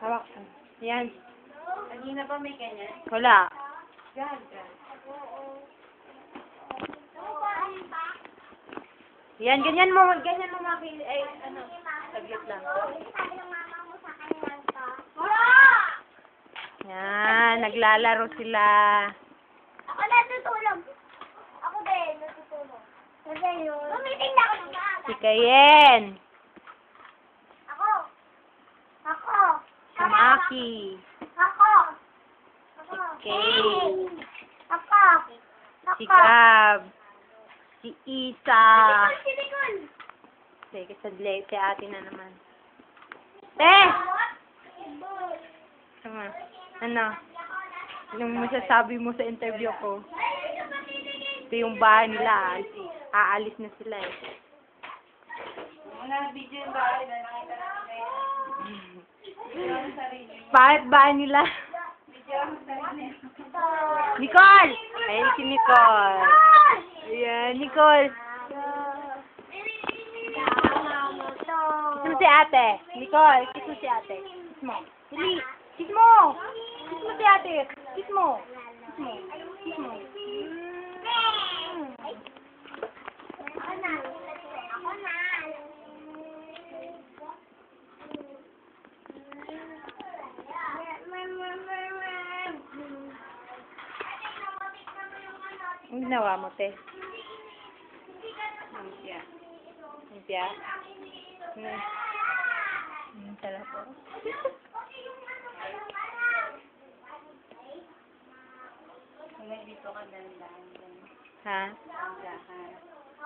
Hawak. Yan. Kanina ba may ganyan? Wala. Gaga. Yan, ganyan mo makili. Ay, ano, saglit lang. Yan, naglalaro sila. Ako natutulog. Ako din, natutulog. Kasi yun. Tumiting na ako ng maaga. Si Kayen. Ako. Ako. Si Maki. Ako. Si Kay. Ako. Si Gab. Si Isa. Si Nicole. Sige, sadli. Si ate na naman. Te! Tama. Ano? Anong masasabi mo sa interview ko? Ito yung bahay nila. Aalis na sila eh. Wala video yung bahay na nakita namin. Video ang sarili. Bakit bahay nila? Video ang sarili. Nicole! Ayun si Nicole. Ayan, Nicole. Kiss mo si ate. Nicole, kiss mo si ate. Kiss mo. Dali. Kiss mo. Kiss mo si ate. Kiss mo. Kiss mo. Kiss mo. Ako na. Ako na. Ang ginawa mo, te? Lumpia. Lumpia? Sarap po. Hanggang dito ka dandahan. Ha? Dandahan.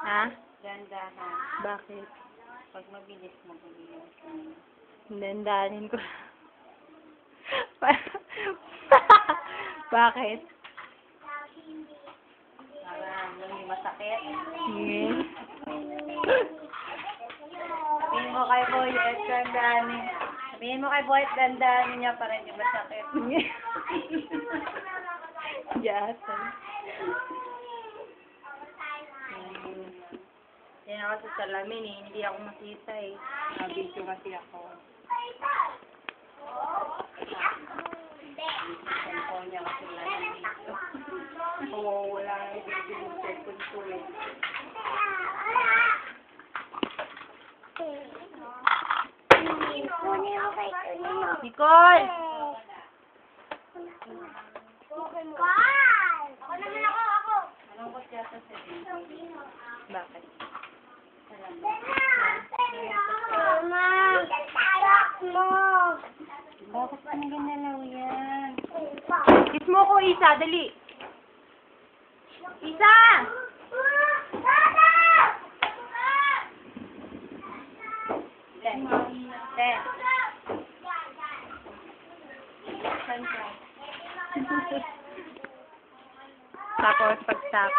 Ha? Dandahan. Bakit? Pag mabilis mo, mabilis mo. Dandanin ko. Bakit? Para hindi masakit. Sige. Sabihin mo kay Boy, dandahanin. Sabihin mo kay Boy, dandahanin niya para hindi masakit. Yasan. Yan ako sa salamin eh. Hindi ako makita eh. Nabidyo kasi ako. Cellphone niya kasi wala dito. Oo, wala na dito yung cellphone ko eh. Nicole! Ako naman ako. Anong kot yata sa dito? Bakit? Mama, tarak mo. Bakit ka nang ginalaw yan? Kiss mo ko, Isa. Dali. Isa! Ten. Ten. Saan ka? Tapos, pag-stop.